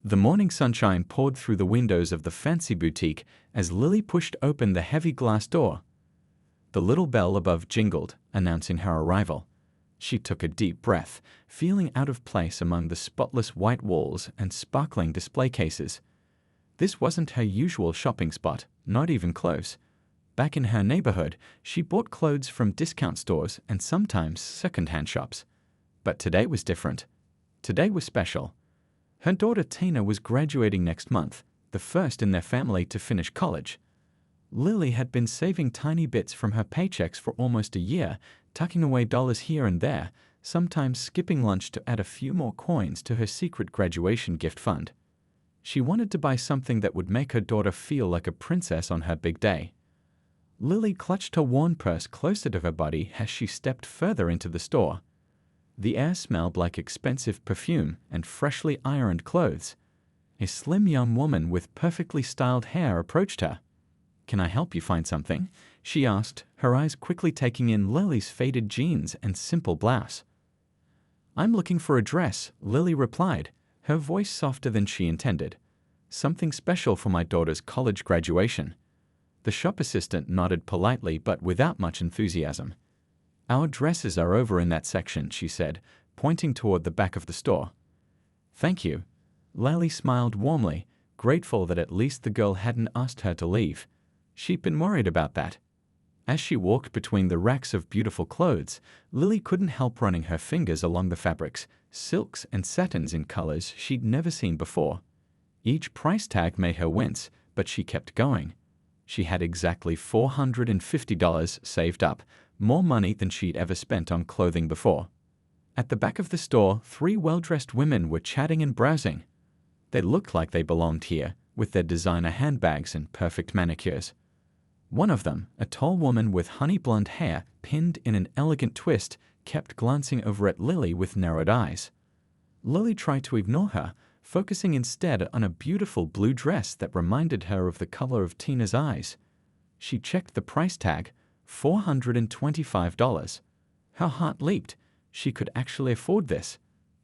The morning sunshine poured through the windows of the fancy boutique as Lily pushed open the heavy glass door. The little bell above jingled, announcing her arrival. She took a deep breath, feeling out of place among the spotless white walls and sparkling display cases. This wasn't her usual shopping spot, not even close. Back in her neighborhood, she bought clothes from discount stores and sometimes second-hand shops. But today was different. Today was special. Her daughter Tina was graduating next month, the first in their family to finish college. Lily had been saving tiny bits from her paychecks for almost a year, tucking away dollars here and there, sometimes skipping lunch to add a few more coins to her secret graduation gift fund. She wanted to buy something that would make her daughter feel like a princess on her big day. Lily clutched her worn purse closer to her body as she stepped further into the store. The air smelled like expensive perfume and freshly ironed clothes. A slim young woman with perfectly styled hair approached her. "Can I help you find something?" she asked, her eyes quickly taking in Lily's faded jeans and simple blouse. "I'm looking for a dress," Lily replied, her voice softer than she intended. "Something special for my daughter's college graduation." The shop assistant nodded politely but without much enthusiasm. "Our dresses are over in that section," she said, pointing toward the back of the store. "Thank you." Lily smiled warmly, grateful that at least the girl hadn't asked her to leave. She'd been worried about that. As she walked between the racks of beautiful clothes, Lily couldn't help running her fingers along the fabrics, silks and satins in colors she'd never seen before. Each price tag made her wince, but she kept going. She had exactly $450 saved up, more money than she'd ever spent on clothing before. At the back of the store, 3 well-dressed women were chatting and browsing. They looked like they belonged here, with their designer handbags and perfect manicures. One of them, a tall woman with honey blonde hair pinned in an elegant twist, kept glancing over at Lily with narrowed eyes. Lily tried to ignore her, focusing instead on a beautiful blue dress that reminded her of the color of Tina's eyes. She checked the price tag, $425. Her heart leaped. She could actually afford this.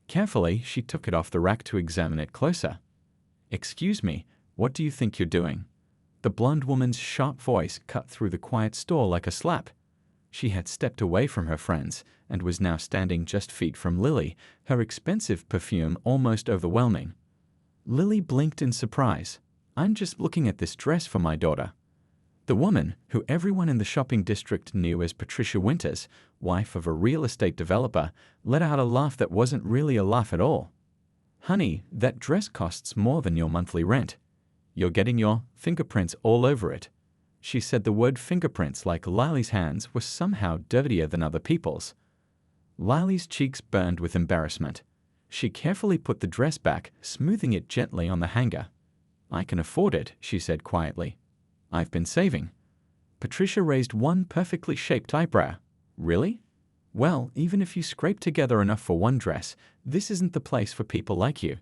Carefully, she took it off the rack to examine it closer. "Excuse me, what do you think you're doing?" The blonde woman's sharp voice cut through the quiet store like a slap. She had stepped away from her friends and was now standing just feet from Lily, her expensive perfume almost overwhelming. Lily blinked in surprise. "I'm just looking at this dress for my daughter." The woman, who everyone in the shopping district knew as Patricia Winters, wife of a real estate developer, let out a laugh that wasn't really a laugh at all. "Honey, that dress costs more than your monthly rent. You're getting your fingerprints all over it." She said the word fingerprints like Lily's hands were somehow dirtier than other people's. Lily's cheeks burned with embarrassment. She carefully put the dress back, smoothing it gently on the hanger. "I can afford it," she said quietly. "I've been saving." Patricia raised one perfectly shaped eyebrow. "Really? Well, even if you scrape together enough for one dress, this isn't the place for people like you.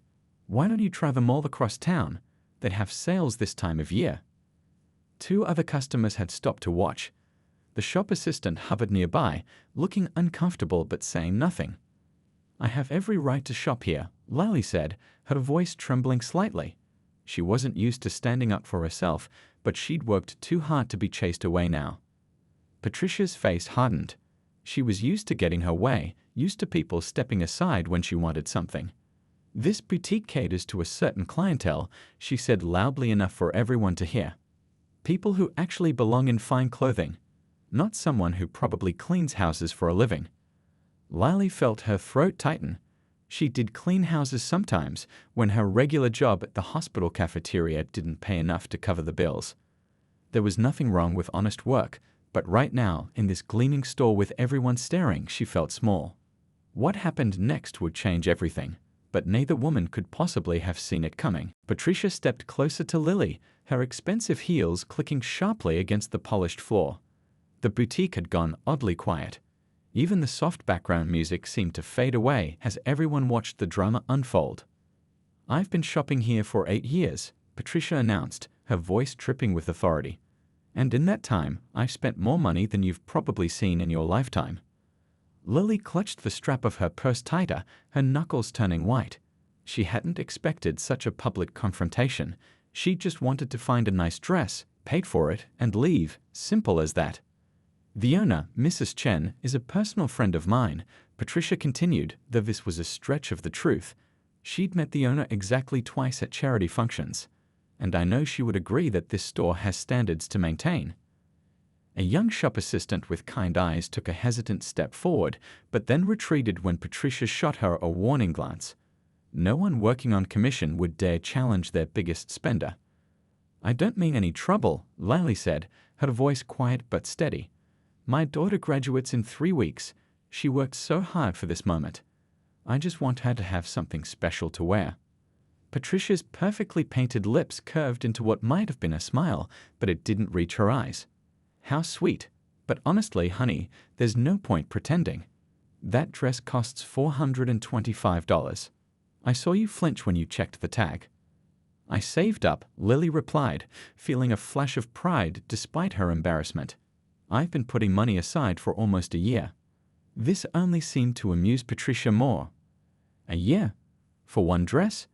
Why don't you try the mall across town? They have sales this time of year." 2 other customers had stopped to watch. The shop assistant hovered nearby, looking uncomfortable but saying nothing. "I have every right to shop here," Lily said, her voice trembling slightly. She wasn't used to standing up for herself, but she'd worked too hard to be chased away now. Patricia's face hardened. She was used to getting her way, used to people stepping aside when she wanted something. "This boutique caters to a certain clientele," she said loudly enough for everyone to hear. "People who actually belong in fine clothing, not someone who probably cleans houses for a living." Lily felt her throat tighten. She did clean houses sometimes, when her regular job at the hospital cafeteria didn't pay enough to cover the bills. There was nothing wrong with honest work, but right now, in this gleaming store with everyone staring, she felt small. What happened next would change everything, but neither woman could possibly have seen it coming. Patricia stepped closer to Lily, her expensive heels clicking sharply against the polished floor. The boutique had gone oddly quiet. Even the soft background music seemed to fade away as everyone watched the drama unfold. "I've been shopping here for 8 years, Patricia announced, her voice tripping with authority. "And in that time, I've spent more money than you've probably seen in your lifetime." Lily clutched the strap of her purse tighter, her knuckles turning white. She hadn't expected such a public confrontation. She just wanted to find a nice dress, paid for it, and leave. Simple as that. The owner, Mrs. Chen, is a personal friend of mine, Patricia continued, though this was a stretch of the truth. She'd met the owner exactly twice at charity functions, and I know she would agree that this store has standards to maintain. A young shop assistant with kind eyes took a hesitant step forward, but then retreated when Patricia shot her a warning glance. No one working on commission would dare challenge their biggest spender. I don't mean any trouble, Lily said, her voice quiet but steady. My daughter graduates in 3 weeks. She worked so hard for this moment. I just want her to have something special to wear. Patricia's perfectly painted lips curved into what might have been a smile, but it didn't reach her eyes. How sweet. But honestly, honey, there's no point pretending. That dress costs $425. I saw you flinch when you checked the tag. I saved up, Lily replied, feeling a flash of pride despite her embarrassment. I've been putting money aside for almost a year. This only seemed to amuse Patricia more. A year? For one dress?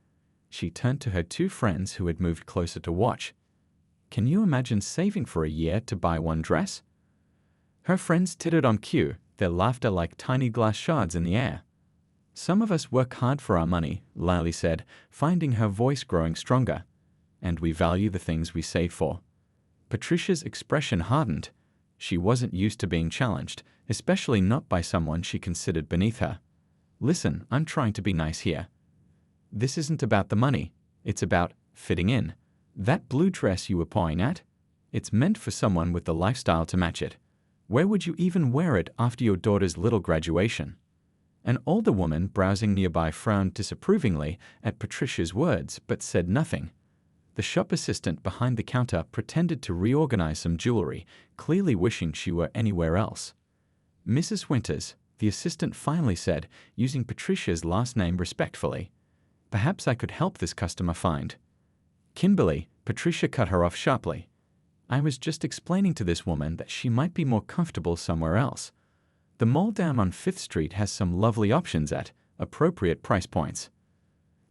She turned to her 2 friends who had moved closer to watch. Can you imagine saving for a year to buy one dress? Her friends tittered on cue, their laughter like tiny glass shards in the air. Some of us work hard for our money, Lily said, finding her voice growing stronger. And we value the things we save for. Patricia's expression hardened. She wasn't used to being challenged, especially not by someone she considered beneath her. Listen, I'm trying to be nice here. This isn't about the money. It's about fitting in. That blue dress you were pawing at? It's meant for someone with the lifestyle to match it. Where would you even wear it after your daughter's little graduation? An older woman browsing nearby frowned disapprovingly at Patricia's words, but said nothing. The shop assistant behind the counter pretended to reorganize some jewelry, clearly wishing she were anywhere else. Mrs. Winters, the assistant finally said, using Patricia's last name respectfully. Perhaps I could help this customer find. Kimberly, Patricia cut her off sharply. I was just explaining to this woman that she might be more comfortable somewhere else. The mall down on 5th Street has some lovely options at appropriate price points.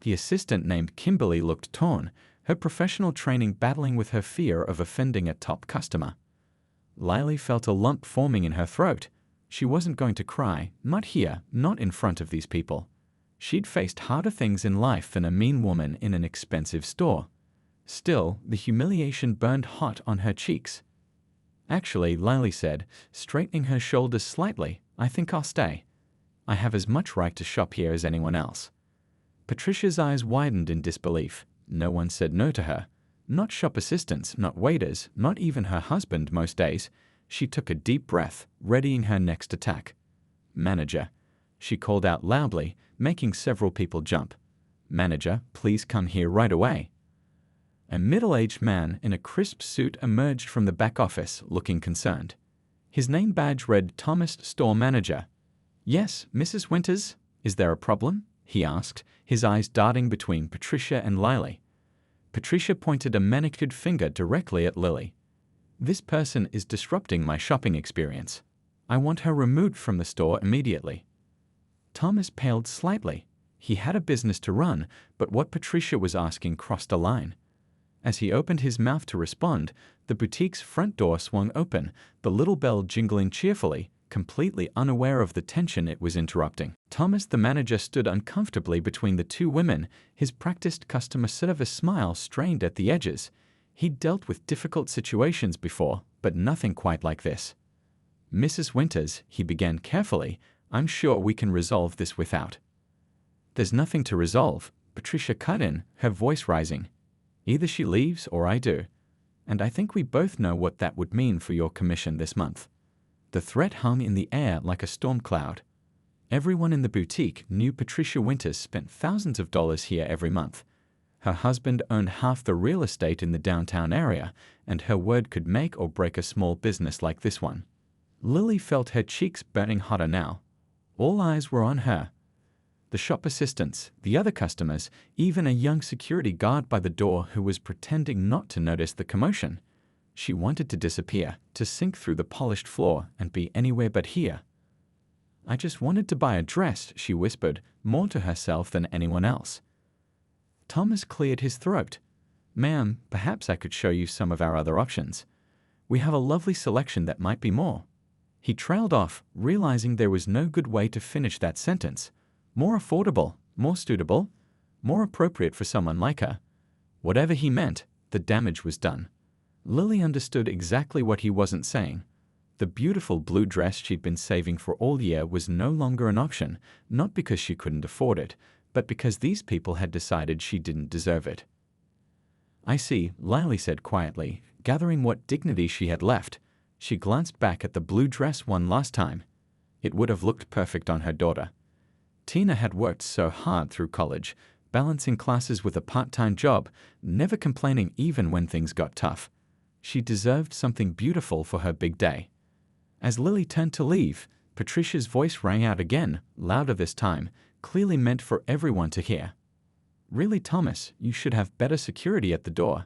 The assistant named Kimberly looked torn, her professional training battling with her fear of offending a top customer. Lily felt a lump forming in her throat. She wasn't going to cry, not here, not in front of these people. She'd faced harder things in life than a mean woman in an expensive store. Still, the humiliation burned hot on her cheeks. Actually, Lily said, straightening her shoulders slightly, I think I'll stay. I have as much right to shop here as anyone else. Patricia's eyes widened in disbelief. No one said no to her. Not shop assistants, not waiters, not even her husband most days. She took a deep breath, readying her next attack. Manager. She called out loudly, making several people jump. Manager, please come here right away. A middle-aged man in a crisp suit emerged from the back office, looking concerned. His name badge read Thomas, Store Manager. Yes, Mrs. Winters, is there a problem? He asked, his eyes darting between Patricia and Lily. Patricia pointed a manicured finger directly at Lily. This person is disrupting my shopping experience. I want her removed from the store immediately. Thomas paled slightly. He had a business to run, but what Patricia was asking crossed a line. As he opened his mouth to respond, the boutique's front door swung open, the little bell jingling cheerfully, completely unaware of the tension it was interrupting. Thomas, the manager, stood uncomfortably between the 2 women, his practiced customer service smile strained at the edges. He'd dealt with difficult situations before, but nothing quite like this. Mrs. Winters, he began carefully, I'm sure we can resolve this without. There's nothing to resolve, Patricia cut in, her voice rising. Either she leaves or I do. And I think we both know what that would mean for your commission this month. The threat hung in the air like a storm cloud. Everyone in the boutique knew Patricia Winters spent thousands of dollars here every month. Her husband owned half the real estate in the downtown area, and her word could make or break a small business like this one. Lily felt her cheeks burning hotter now. All eyes were on her. The shop assistants, the other customers, even a young security guard by the door who was pretending not to notice the commotion. She wanted to disappear, to sink through the polished floor and be anywhere but here. I just wanted to buy a dress, she whispered, more to herself than anyone else. Thomas cleared his throat. Ma'am, perhaps I could show you some of our other options. We have a lovely selection that might be more. He trailed off, realizing there was no good way to finish that sentence. More affordable, more suitable, more appropriate for someone like her. Whatever he meant, the damage was done. Lily understood exactly what he wasn't saying. The beautiful blue dress she'd been saving for all year was no longer an option, not because she couldn't afford it, but because these people had decided she didn't deserve it. I see, Lily said quietly, gathering what dignity she had left. She glanced back at the blue dress one last time. It would have looked perfect on her daughter. Tina had worked so hard through college, balancing classes with a part-time job, never complaining even when things got tough. She deserved something beautiful for her big day. As Lily turned to leave, Patricia's voice rang out again, louder this time, clearly meant for everyone to hear. Really, Thomas, you should have better security at the door.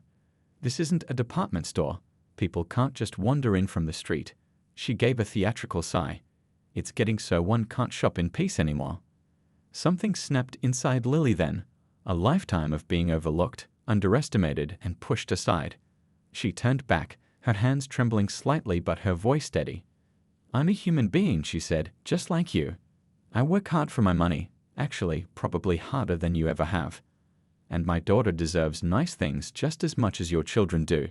This isn't a department store. People can't just wander in from the street. She gave a theatrical sigh. It's getting so one can't shop in peace anymore. Something snapped inside Lily then. A lifetime of being overlooked, underestimated, and pushed aside. She turned back, her hands trembling slightly but her voice steady. I'm a human being, she said, just like you. I work hard for my money, actually, probably harder than you ever have. And my daughter deserves nice things just as much as your children do.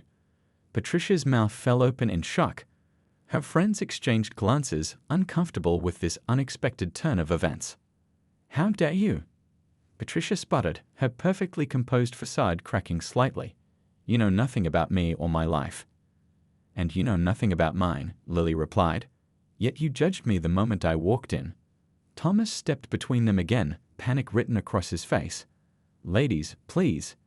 Patricia's mouth fell open in shock. Her friends exchanged glances, uncomfortable with this unexpected turn of events. How dare you? Patricia sputtered, her perfectly composed facade cracking slightly. You know nothing about me or my life. And you know nothing about mine, Lily replied. Yet you judged me the moment I walked in. Thomas stepped between them again, panic written across his face. Ladies, please.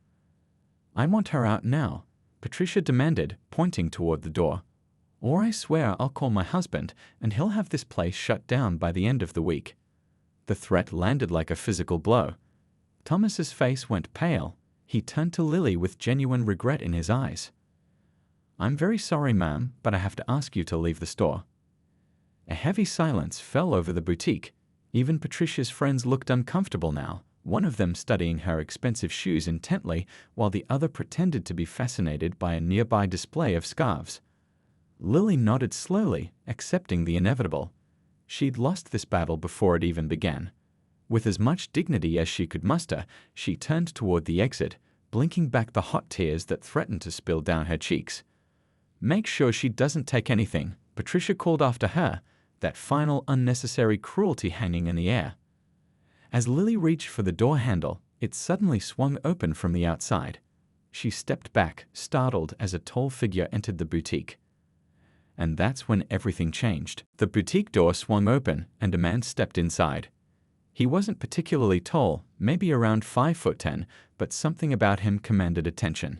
I want her out now, Patricia demanded, pointing toward the door. Or I swear I'll call my husband, and he'll have this place shut down by the end of the week. The threat landed like a physical blow. Thomas's face went pale. He turned to Lily with genuine regret in his eyes. I'm very sorry, ma'am, but I have to ask you to leave the store. A heavy silence fell over the boutique. Even Patricia's friends looked uncomfortable now, one of them studying her expensive shoes intently while the other pretended to be fascinated by a nearby display of scarves. Lily nodded slowly, accepting the inevitable. She'd lost this battle before it even began. With as much dignity as she could muster, she turned toward the exit, blinking back the hot tears that threatened to spill down her cheeks. Make sure she doesn't take anything, Patricia called after her, that final unnecessary cruelty hanging in the air. As Lily reached for the door handle, it suddenly swung open from the outside. She stepped back, startled as a tall figure entered the boutique. And that's when everything changed. The boutique door swung open and a man stepped inside. He wasn't particularly tall, maybe around 5'10", but something about him commanded attention.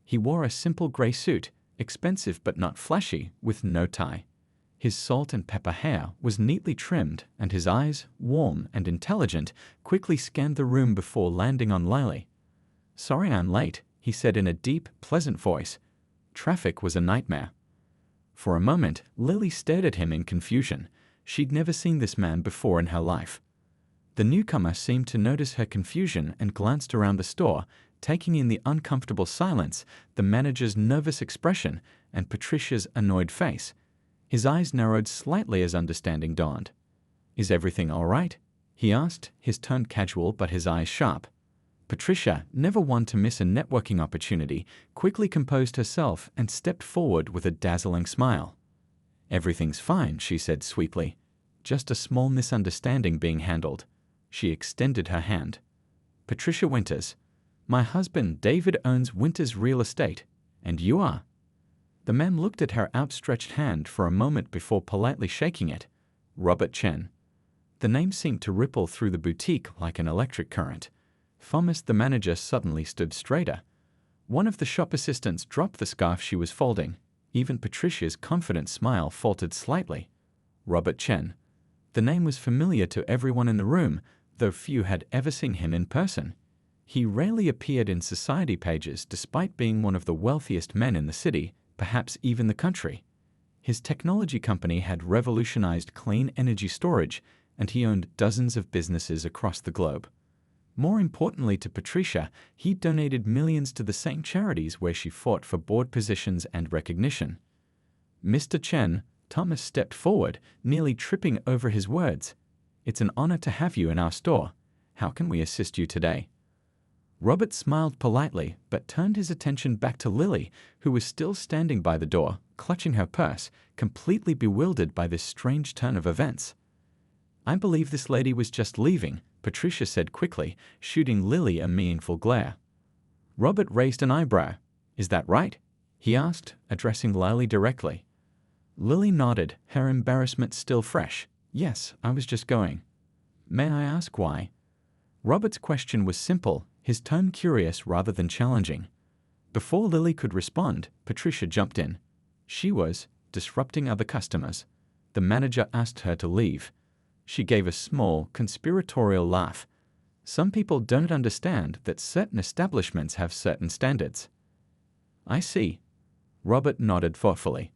He wore a simple gray suit, expensive but not flashy, with no tie. His salt and pepper hair was neatly trimmed, and his eyes, warm and intelligent, quickly scanned the room before landing on Lily. Sorry I'm late, he said in a deep, pleasant voice. Traffic was a nightmare. For a moment, Lily stared at him in confusion. She'd never seen this man before in her life. The newcomer seemed to notice her confusion and glanced around the store, taking in the uncomfortable silence, the manager's nervous expression, and Patricia's annoyed face. His eyes narrowed slightly as understanding dawned. Is everything all right? He asked, his tone casual but his eyes sharp. Patricia, never one to miss a networking opportunity, quickly composed herself and stepped forward with a dazzling smile. Everything's fine, she said sweetly. Just a small misunderstanding being handled. She extended her hand. Patricia Winters. My husband David owns Winters Real Estate, and you are. The man looked at her outstretched hand for a moment before politely shaking it. Robert Chen. The name seemed to ripple through the boutique like an electric current. Thomas, the manager, suddenly stood straighter. One of the shop assistants dropped the scarf she was folding. Even Patricia's confident smile faltered slightly. Robert Chen. The name was familiar to everyone in the room, though few had ever seen him in person. He rarely appeared in society pages despite being one of the wealthiest men in the city, perhaps even the country. His technology company had revolutionized clean energy storage, and he owned dozens of businesses across the globe. More importantly to Patricia, he donated millions to the same charities where she fought for board positions and recognition. Mr. Chen, Thomas stepped forward, nearly tripping over his words. It's an honor to have you in our store. How can we assist you today? Robert smiled politely, but turned his attention back to Lily, who was still standing by the door, clutching her purse, completely bewildered by this strange turn of events. I believe this lady was just leaving, Patricia said quickly, shooting Lily a meaningful glare. Robert raised an eyebrow. Is that right? He asked, addressing Lily directly. Lily nodded, her embarrassment still fresh. Yes, I was just going. May I ask why? Robert's question was simple, his tone curious rather than challenging. Before Lily could respond, Patricia jumped in. She was disrupting other customers. The manager asked her to leave. She gave a small, conspiratorial laugh. Some people don't understand that certain establishments have certain standards. I see. Robert nodded thoughtfully.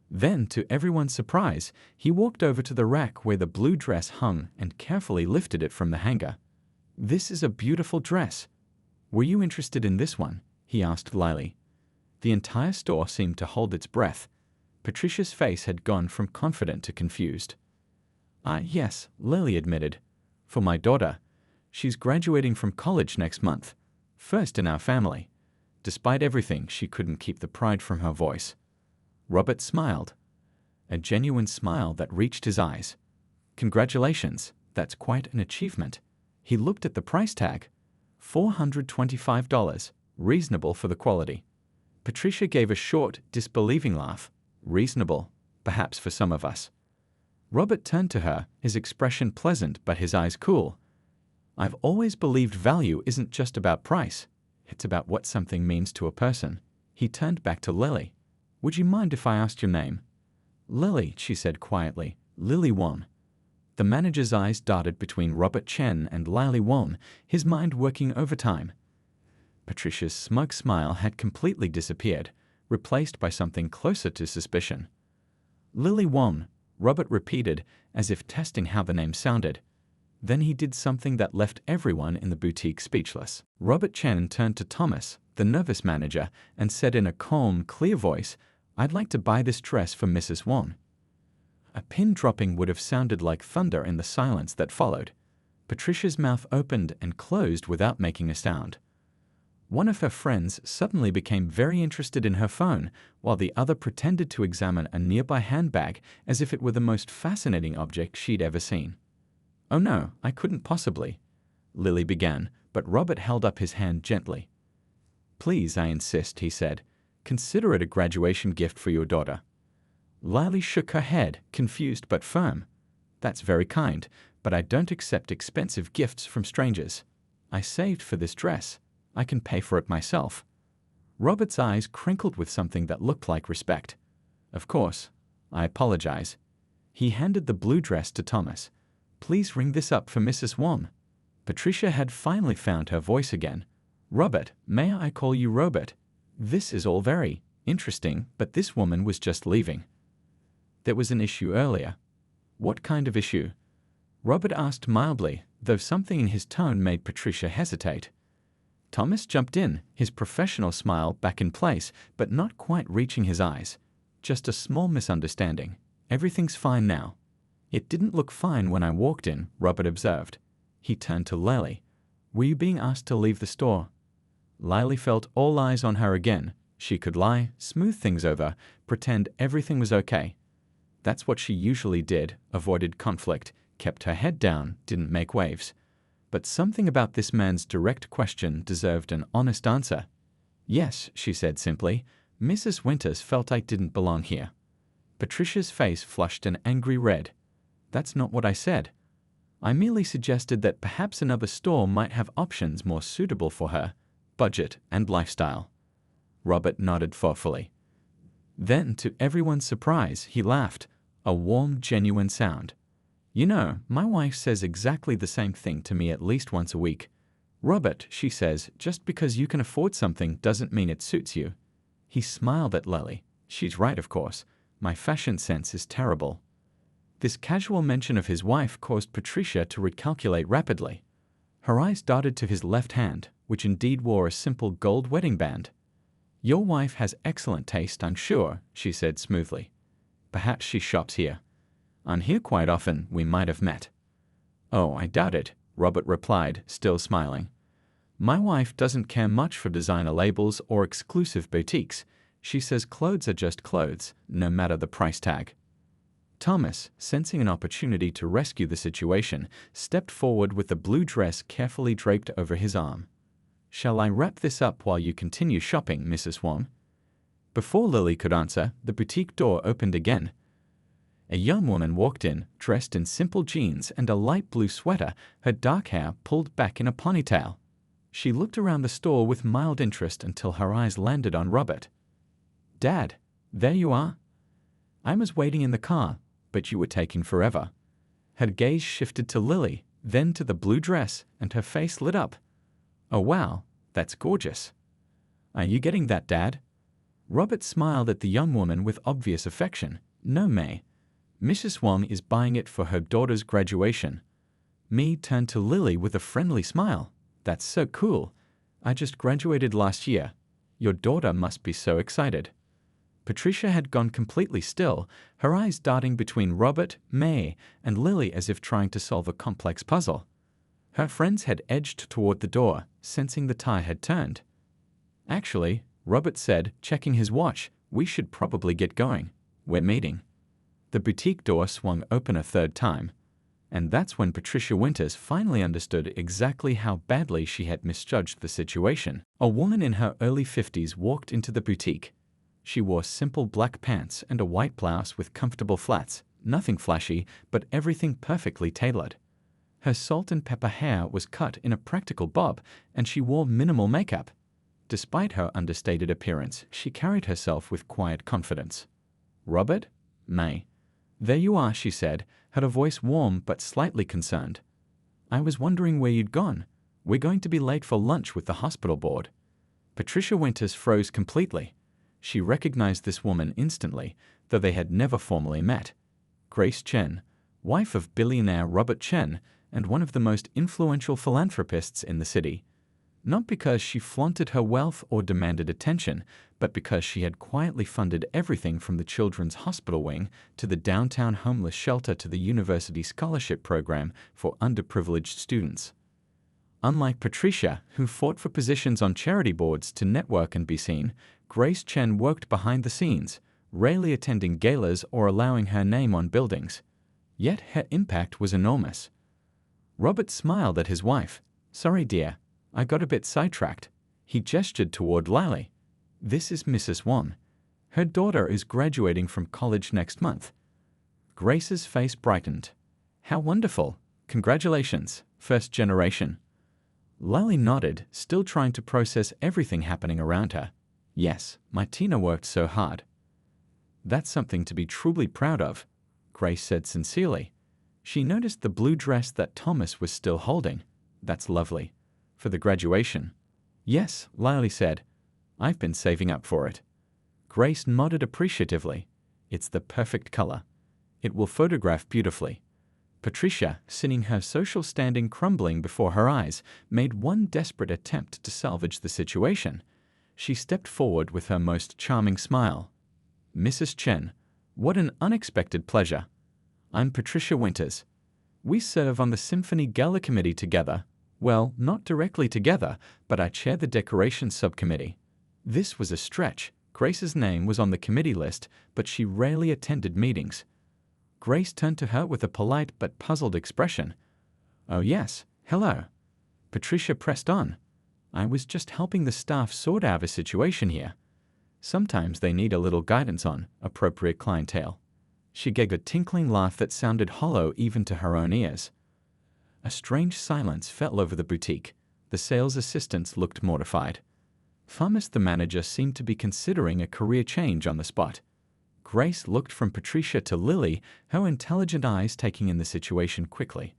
Then, to everyone's surprise, he walked over to the rack where the blue dress hung and carefully lifted it from the hanger. This is a beautiful dress. Were you interested in this one? He asked Lily. The entire store seemed to hold its breath. Patricia's face had gone from confident to confused. Yes, Lily admitted. For my daughter. She's graduating from college next month. First in our family. Despite everything, she couldn't keep the pride from her voice. Robert smiled. A genuine smile that reached his eyes. Congratulations, that's quite an achievement. He looked at the price tag. $425, reasonable for the quality. Patricia gave a short, disbelieving laugh. Reasonable, perhaps for some of us. Robert turned to her, his expression pleasant but his eyes cool. I've always believed value isn't just about price. It's about what something means to a person. He turned back to Lily. Would you mind if I asked your name? Lily, she said quietly. Lily Won. The manager's eyes darted between Robert Chen and Lily Won, his mind working overtime. Patricia's smug smile had completely disappeared, replaced by something closer to suspicion. Lily Won, Robert repeated, as if testing how the name sounded. Then he did something that left everyone in the boutique speechless. Robert Chen turned to Thomas, the nervous manager, and said in a calm, clear voice, I'd like to buy this dress for Mrs. Won. A pin dropping would have sounded like thunder in the silence that followed. Patricia's mouth opened and closed without making a sound. One of her friends suddenly became very interested in her phone, while the other pretended to examine a nearby handbag as if it were the most fascinating object she'd ever seen. Oh no, I couldn't possibly, Lily began, but Robert held up his hand gently. Please, I insist, he said. Consider it a graduation gift for your daughter. Lily shook her head, confused but firm. That's very kind, but I don't accept expensive gifts from strangers. I saved for this dress. I can pay for it myself. Robert's eyes crinkled with something that looked like respect. Of course. I apologize. He handed the blue dress to Thomas. Please ring this up for Mrs. Won. Patricia had finally found her voice again. Robert, may I call you Robert? This is all very interesting, but this woman was just leaving. There was an issue earlier. What kind of issue? Robert asked mildly, though something in his tone made Patricia hesitate. Thomas jumped in, his professional smile back in place, but not quite reaching his eyes. Just a small misunderstanding. Everything's fine now. It didn't look fine when I walked in, Robert observed. He turned to Lily. Were you being asked to leave the store? Lily felt all eyes on her again. She could lie, smooth things over, pretend everything was okay. That's what she usually did, avoided conflict, kept her head down, didn't make waves. But something about this man's direct question deserved an honest answer. Yes, she said simply. Mrs. Winters felt I didn't belong here. Patricia's face flushed an angry red. That's not what I said. I merely suggested that perhaps another store might have options more suitable for her, budget and lifestyle. Robert nodded thoughtfully. Then, to everyone's surprise, he laughed, a warm, genuine sound. You know, my wife says exactly the same thing to me at least once a week. Robert, she says, just because you can afford something doesn't mean it suits you. He smiled at Lily. She's right, of course. My fashion sense is terrible. This casual mention of his wife caused Patricia to recalculate rapidly. Her eyes darted to his left hand, which indeed wore a simple gold wedding band. "Your wife has excellent taste, I'm sure," she said smoothly. "Perhaps she shops here. I'm here quite often, we might have met." "Oh, I doubt it," Robert replied, still smiling. "My wife doesn't care much for designer labels or exclusive boutiques. She says clothes are just clothes, no matter the price tag." Thomas, sensing an opportunity to rescue the situation, stepped forward with the blue dress carefully draped over his arm. "Shall I wrap this up while you continue shopping, Mrs. Wong?" Before Lily could answer, the boutique door opened again. A young woman walked in, dressed in simple jeans and a light blue sweater, her dark hair pulled back in a ponytail. She looked around the store with mild interest until her eyes landed on Robert. "Dad, there you are. I was waiting in the car, but you were taking forever." Her gaze shifted to Lily, then to the blue dress, and her face lit up. "Oh wow, that's gorgeous. Are you getting that, Dad?" Robert smiled at the young woman with obvious affection. "No, May. Mrs. Wong is buying it for her daughter's graduation." May turned to Lily with a friendly smile. "That's so cool. I just graduated last year. Your daughter must be so excited." Patricia had gone completely still, her eyes darting between Robert, May, and Lily as if trying to solve a complex puzzle. Her friends had edged toward the door, sensing the tide had turned. "Actually," Robert said, checking his watch, "we should probably get going. We're meeting." The boutique door swung open a third time. And that's when Patricia Winters finally understood exactly how badly she had misjudged the situation. A woman in her early 50s walked into the boutique. She wore simple black pants and a white blouse with comfortable flats, nothing flashy, but everything perfectly tailored. Her salt and pepper hair was cut in a practical bob, and she wore minimal makeup. Despite her understated appearance, she carried herself with quiet confidence. "Robert? May. There you are," she said, her voice warm but slightly concerned. "I was wondering where you'd gone. We're going to be late for lunch with the hospital board." Patricia Winters froze completely. She recognized this woman instantly, though they had never formally met. Grace Chen, wife of billionaire Robert Chen and one of the most influential philanthropists in the city. Not because she flaunted her wealth or demanded attention, but because she had quietly funded everything from the children's hospital wing to the downtown homeless shelter to the university scholarship program for underprivileged students. Unlike Patricia, who fought for positions on charity boards to network and be seen, Grace Chen worked behind the scenes, rarely attending galas or allowing her name on buildings. Yet her impact was enormous. Robert smiled at his wife. "Sorry, dear. I got a bit sidetracked." He gestured toward Lily. "This is Mrs. Wong. Her daughter is graduating from college next month." Grace's face brightened. "How wonderful. Congratulations, first generation." Lily nodded, still trying to process everything happening around her. "Yes, my Tina worked so hard." "That's something to be truly proud of," Grace said sincerely. She noticed the blue dress that Thomas was still holding. "That's lovely. For the graduation." "Yes," Lily said. "I've been saving up for it." Grace nodded appreciatively. "It's the perfect color. It will photograph beautifully." Patricia, seeing her social standing crumbling before her eyes, made one desperate attempt to salvage the situation. She stepped forward with her most charming smile. "Mrs. Chen, what an unexpected pleasure. I'm Patricia Winters. We serve on the Symphony Gala Committee together. Well, not directly together, but I chair the decorations subcommittee." This was a stretch. Grace's name was on the committee list, but she rarely attended meetings. Grace turned to her with a polite but puzzled expression. "Oh yes, hello." Patricia pressed on. "I was just helping the staff sort out a situation here. Sometimes they need a little guidance on appropriate clientele." She gave a tinkling laugh that sounded hollow even to her own ears. A strange silence fell over the boutique. The sales assistants looked mortified. Thomas, the manager, seemed to be considering a career change on the spot. Grace looked from Patricia to Lily, her intelligent eyes taking in the situation quickly.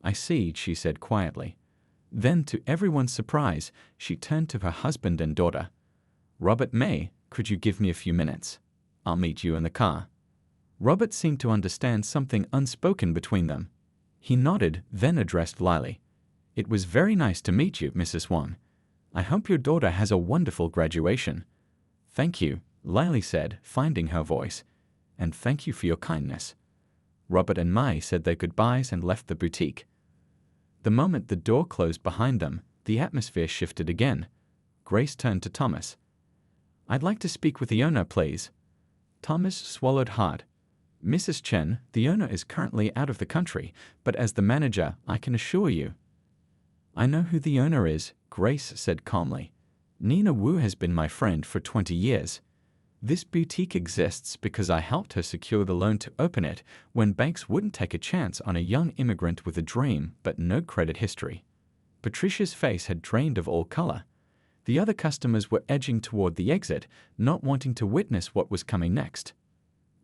"I see," she said quietly. Then, to everyone's surprise, she turned to her husband and daughter. "Robert, May, could you give me a few minutes? I'll meet you in the car." Robert seemed to understand something unspoken between them. He nodded, then addressed Lily. It was very nice to meet you, Mrs. Wang. I hope your daughter has a wonderful graduation. Thank you, Lily said, finding her voice. And thank you for your kindness. Robert and Mai said their goodbyes and left the boutique. The moment the door closed behind them, the atmosphere shifted again. Grace turned to Thomas. I'd like to speak with the owner, please. Thomas swallowed hard. Mrs. Chen, the owner is currently out of the country, but as the manager, I can assure you. I know who the owner is, Grace said calmly. Nina Wu has been my friend for 20 years. This boutique exists because I helped her secure the loan to open it when banks wouldn't take a chance on a young immigrant with a dream but no credit history. Patricia's face had drained of all color. The other customers were edging toward the exit, not wanting to witness what was coming next.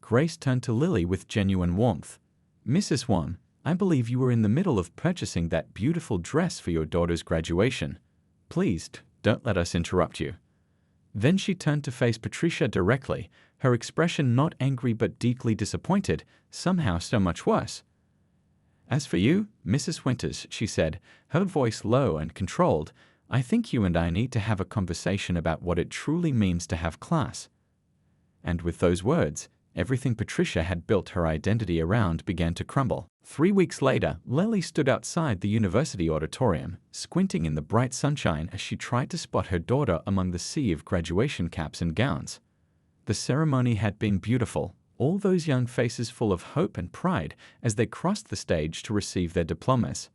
Grace turned to Lily with genuine warmth. Mrs. Wang, I believe you were in the middle of purchasing that beautiful dress for your daughter's graduation. Please, don't let us interrupt you. Then she turned to face Patricia directly, her expression not angry but deeply disappointed, somehow so much worse. As for you, Mrs. Winters, she said, her voice low and controlled, I think you and I need to have a conversation about what it truly means to have class. And with those words, everything Patricia had built her identity around began to crumble. 3 weeks later, Lily stood outside the university auditorium, squinting in the bright sunshine as she tried to spot her daughter among the sea of graduation caps and gowns. The ceremony had been beautiful, all those young faces full of hope and pride as they crossed the stage to receive their diplomas.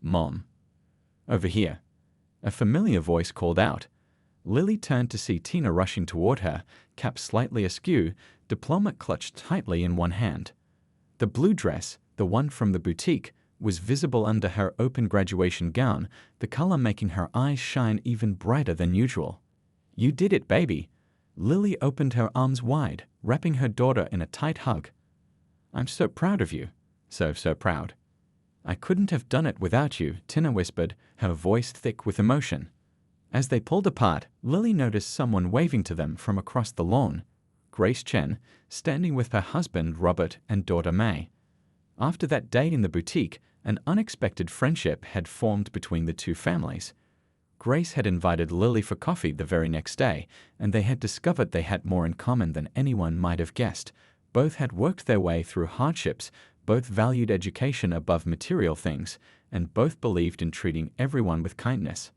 Mom. Over here. A familiar voice called out. Lily turned to see Tina rushing toward her, cap slightly askew, diploma clutched tightly in one hand. The blue dress, the one from the boutique, was visible under her open graduation gown, the color making her eyes shine even brighter than usual. You did it, baby. Lily opened her arms wide, wrapping her daughter in a tight hug. I'm so proud of you. So proud. I couldn't have done it without you, Tina whispered, her voice thick with emotion. As they pulled apart, Lily noticed someone waving to them from across the lawn. Grace Chen, standing with her husband Robert and daughter May. After that day in the boutique, an unexpected friendship had formed between the two families. Grace had invited Lily for coffee the very next day, and they had discovered they had more in common than anyone might have guessed. Both had worked their way through hardships, both valued education above material things, and both believed in treating everyone with kindness.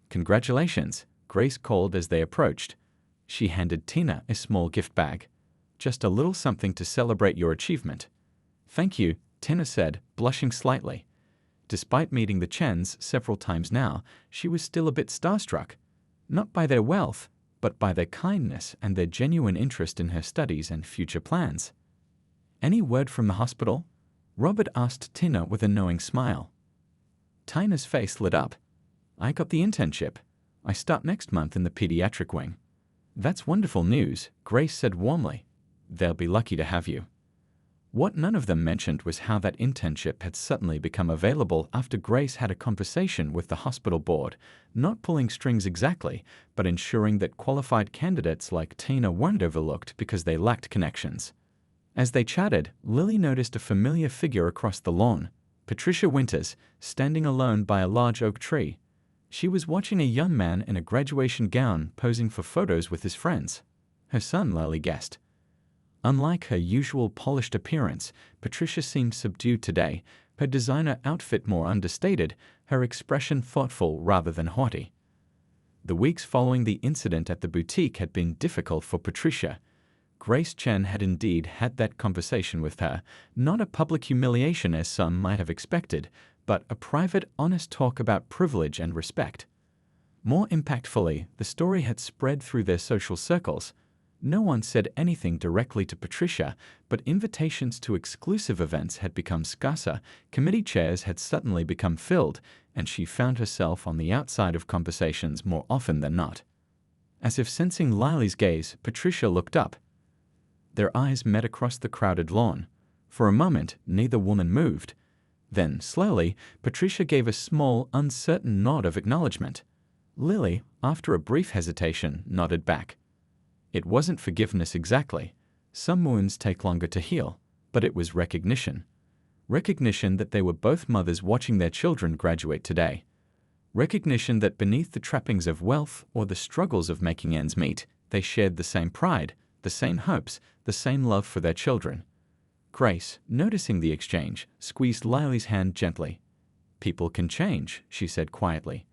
Congratulations, Grace called as they approached. She handed Tina a small gift bag. Just a little something to celebrate your achievement. Thank you, Tina said, blushing slightly. Despite meeting the Chens several times now, she was still a bit starstruck. Not by their wealth, but by their kindness and their genuine interest in her studies and future plans. Any word from the hospital? Robert asked Tina with a knowing smile. Tina's face lit up. I got the internship. I start next month in the pediatric wing. That's wonderful news, Grace said warmly. They'll be lucky to have you. What none of them mentioned was how that internship had suddenly become available after Grace had a conversation with the hospital board, not pulling strings exactly, but ensuring that qualified candidates like Tina weren't overlooked because they lacked connections. As they chatted, Lily noticed a familiar figure across the lawn, Patricia Winters, standing alone by a large oak tree. She was watching a young man in a graduation gown posing for photos with his friends. Her son, Lily guessed. Unlike her usual polished appearance, Patricia seemed subdued today, her designer outfit more understated, her expression thoughtful rather than haughty. The weeks following the incident at the boutique had been difficult for Patricia. Grace Chen had indeed had that conversation with her, not a public humiliation as some might have expected, but a private, honest talk about privilege and respect. More impactfully, the story had spread through their social circles. No one said anything directly to Patricia, but invitations to exclusive events had become scarcer, committee chairs had suddenly become filled, and she found herself on the outside of conversations more often than not. As if sensing Lily's gaze, Patricia looked up. Their eyes met across the crowded lawn. For a moment, neither woman moved. Then, slowly, Patricia gave a small, uncertain nod of acknowledgement. Lily, after a brief hesitation, nodded back. It wasn't forgiveness exactly. Some wounds take longer to heal, but it was recognition. Recognition that they were both mothers watching their children graduate today. Recognition that beneath the trappings of wealth or the struggles of making ends meet, they shared the same pride, the same hopes, the same love for their children. Grace, noticing the exchange, squeezed Lily's hand gently. "People can change," she said quietly.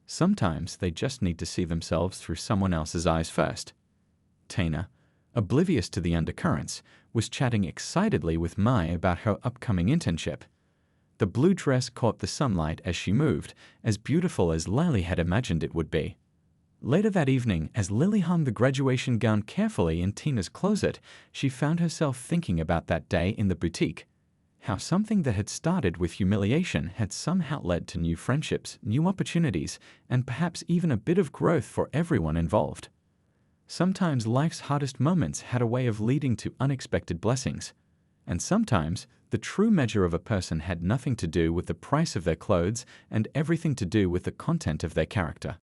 "Sometimes they just need to see themselves through someone else's eyes first." Tina, oblivious to the undercurrents, was chatting excitedly with Mai about her upcoming internship. The blue dress caught the sunlight as she moved, as beautiful as Lily had imagined it would be. Later that evening, as Lily hung the graduation gown carefully in Tina's closet, she found herself thinking about that day in the boutique. How something that had started with humiliation had somehow led to new friendships, new opportunities, and perhaps even a bit of growth for everyone involved. Sometimes life's hardest moments had a way of leading to unexpected blessings. And sometimes the true measure of a person had nothing to do with the price of their clothes and everything to do with the content of their character.